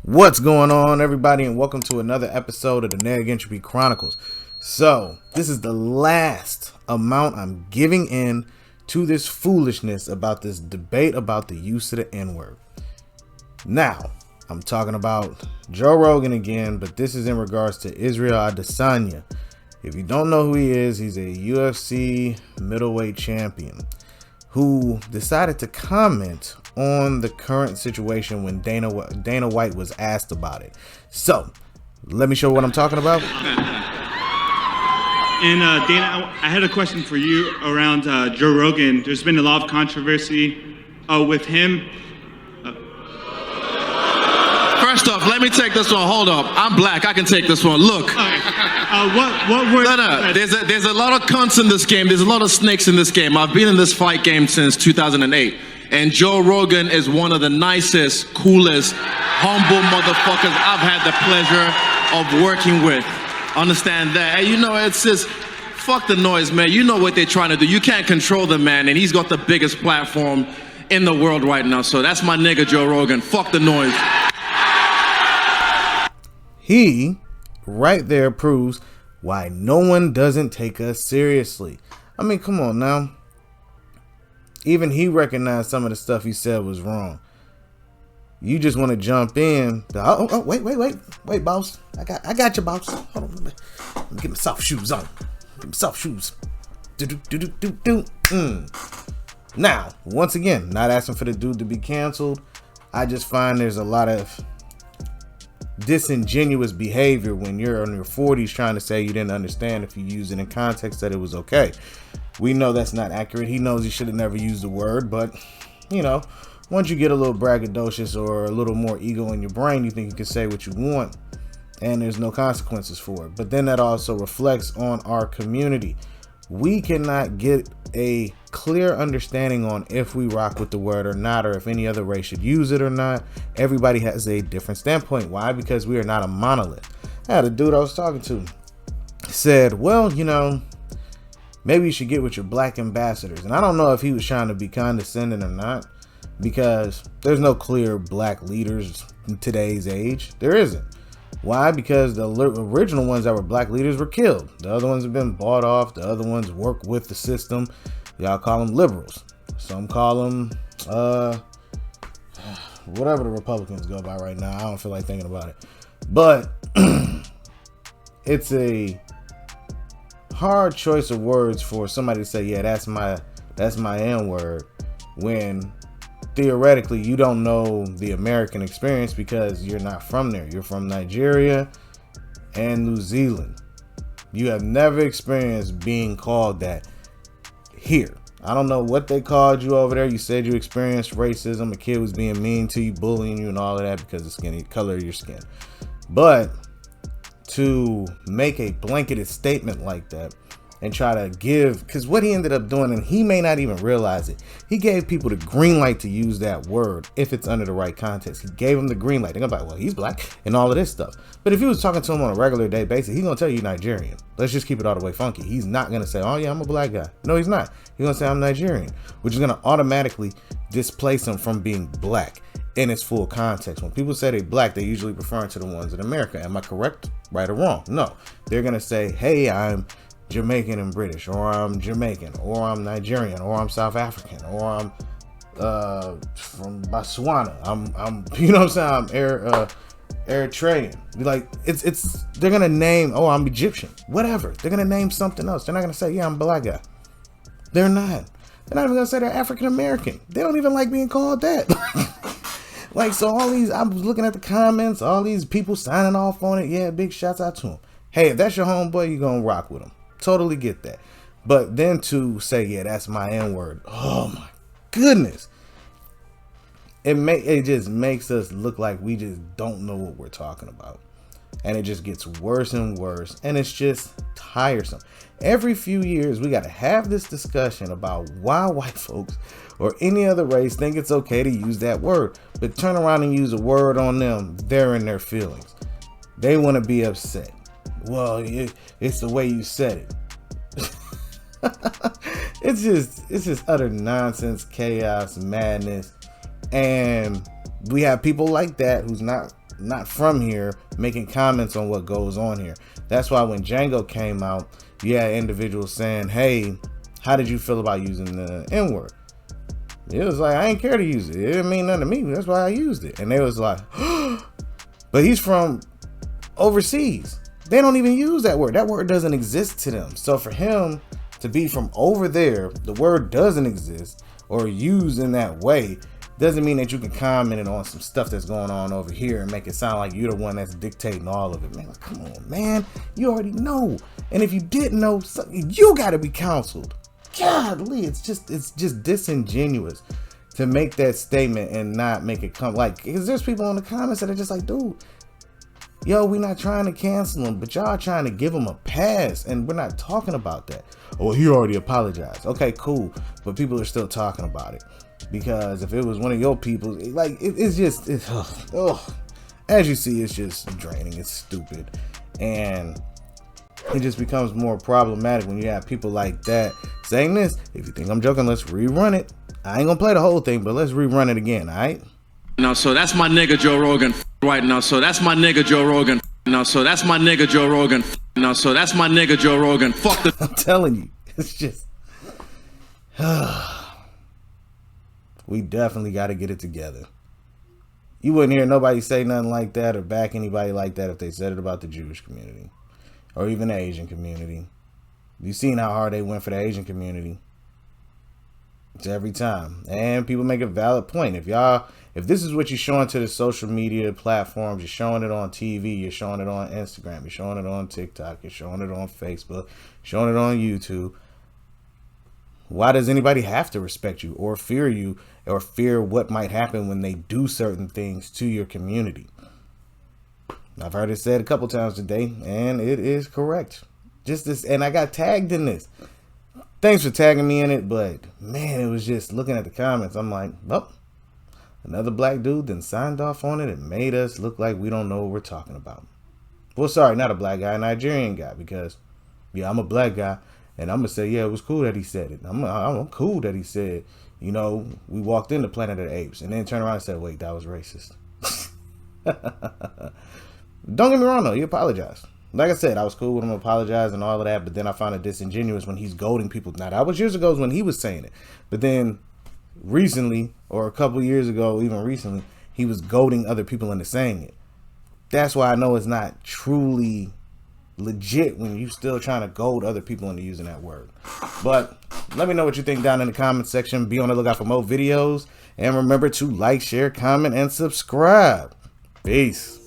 What's going on, everybody, and welcome to another episode of the Neg Entropy Chronicles. So, this is the last amount I'm giving in to this foolishness about this debate about the use of the N-word. Now, I'm talking about Joe Rogan again, but this is in regards to Israel Adesanya. If you don't know who he is, he's a UFC middleweight champion who decided to comment on the current situation when Dana White was asked about it. So, let me show what I'm talking about. And Dana, I had a question for you around Joe Rogan. There's been a lot of controversy with him. First off, let me take this one. Hold up. I'm black. I can take this one. Look. What were... No. There's a lot of cunts in this game. There's a lot of snakes in this game. I've been in this fight game since 2008. And Joe Rogan is one of the nicest, coolest, humble motherfuckers I've had the pleasure of working with. Understand that? And you know, it's just, fuck the noise, man. You know what they're trying to do. You can't control the man, and he's got the biggest platform in the world right now. So that's my nigga, Joe Rogan. Fuck the noise. He, right there, proves why no one doesn't take us seriously. I mean, come on now. Even he recognized some of the stuff he said was wrong. You just want to jump in. Wait, boss. I got you, boss. Hold on, let me get my soft shoes on. Get my soft shoes. Now, once again, not asking for the dude to be canceled. I just find there's a lot of disingenuous behavior when you're in your 40s trying to say you didn't understand if you use it in context that it was okay. We know that's not accurate. He knows he should have never used the word, but you know, once you get a little braggadocious or a little more ego in your brain, you think you can say what you want and there's no consequences for it. But then that also reflects on our community. We cannot get a clear understanding on if we rock with the word or not, or if any other race should use it or not. Everybody has a different standpoint. Why? Because we are not a monolith. I had a dude I was talking to said, well, you know, maybe you should get with your black ambassadors. And I don't know if he was trying to be condescending or not, because there's no clear black leaders in today's age. There isn't. Why? Because the original ones that were black leaders were killed. The other ones have been bought off. The other ones work with the system. Y'all call them liberals. Some call them whatever the Republicans go by right now. I don't feel like thinking about it. But it's a hard choice of words for somebody to say, yeah, that's my N-word, when theoretically you don't know the American experience because you're not from there. You're from Nigeria and New Zealand. You have never experienced being called that here. I don't know what they called you over there. You said you experienced racism. A kid was being mean to you, bullying you and all of that because of the color of your skin. But to make a blanketed statement like that and try to give, because what he ended up doing, and he may not even realize it, he gave people the green light to use that word if it's under the right context. He gave them the green light. They're gonna be like, well, he's black and all of this stuff. But if he was talking to him on a regular day basis, he's gonna tell you Nigerian. Let's just keep it all the way funky. He's not gonna say, oh yeah, I'm a black guy. No, he's not. He's gonna say I'm Nigerian, which is gonna automatically displace him from being black in its full context. When people say they black, they usually referring to the ones in America. Am I correct? Right or wrong? No. They're gonna say, hey, I'm Jamaican and British, or I'm Jamaican, or I'm Nigerian, or I'm South African, or I'm from Botswana. I'm you know what I'm saying? I'm Eritrean. Like it's they're gonna name, oh, I'm Egyptian, whatever. They're gonna name something else. They're not gonna say, yeah, I'm a black guy. They're not. They're not even gonna say they're African American. They don't even like being called that. Like, so all these, I was looking at the comments, all these people signing off on it. Yeah, big shouts out to them. Hey, if that's your homeboy, you're gonna rock with him. Totally get that. But then to say, yeah, that's my N-word. Oh my goodness. It just makes us look like we just don't know what we're talking about. And it just gets worse and worse. And it's just tiresome. Every few years, we got to have this discussion about why white folks or any other race think it's okay to use that word. But turn around and use a word on them, they're in their feelings. They want to be upset. Well, it's the way you said it. It's just utter nonsense, chaos, madness. And we have people like that who's not not from here making comments on what goes on here. That's why when Django came out, you had individuals saying, hey, how did you feel about using the N-word? It was like, I ain't care to use it. It didn't mean nothing to me. That's why I used it. And they was like, but he's from overseas. They don't even use that word. That word doesn't exist to them. So for him to be from over there, the word doesn't exist or used in that way, doesn't mean that you can comment it on some stuff that's going on over here and make it sound like you're the one that's dictating all of it. Man, come on, man. You already know. And if you didn't know, you got to be counseled. Godly, it's just disingenuous to make that statement and not make it come like, because there's people in the comments that are just like, dude, yo, we're not trying to cancel him, but y'all trying to give him a pass, and we're not talking about that. Oh, he already apologized. Okay, cool, but people are still talking about it. Because if it was one of your people, it's just, as you see, it's just draining. It's stupid. And it just becomes more problematic when you have people like that saying this. If you think I'm joking, let's rerun it. I ain't gonna play the whole thing, but let's rerun it again, all right? Now, so that's my nigga Joe Rogan right now. So that's my nigga Joe Rogan. Now, so that's my nigga Joe Rogan. Now, so that's my nigga Joe Rogan. Fuck the. I'm telling you, it's just. We definitely got to get it together. You wouldn't hear nobody say nothing like that or back anybody like that if they said it about the Jewish community or even the Asian community. You seen how hard they went for the Asian community. It's every time. And people make a valid point. If this is what you're showing to the social media platforms, you're showing it on TV, you're showing it on Instagram, you're showing it on TikTok, you're showing it on Facebook, showing it on YouTube. Why does anybody have to respect you or fear what might happen when they do certain things to your community? I've heard it said a couple times today, and it is correct. Just this, and I got tagged in this. Thanks for tagging me in it, but man, it was just looking at the comments. I'm like, oh, another black dude then signed off on it and made us look like we don't know what we're talking about. Well, sorry, not a black guy, a Nigerian guy, because yeah, I'm a black guy. And I'm going to say, yeah, it was cool that he said it. I'm cool that he said, we walked into Planet of the Apes. And then turned around and said, wait, that was racist. Don't get me wrong, though. He apologized. Like I said, I was cool with him apologizing and all of that. But then I found it disingenuous when he's goading people. Now, that was years ago when he was saying it. But then recently, or a couple years ago, even recently, he was goading other people into saying it. That's why I know it's not truly legit when you still trying to goad other people into using that word. But let me know what you think down in the comment section. Be on the lookout for more videos, and remember to like, share, comment, and subscribe. Peace.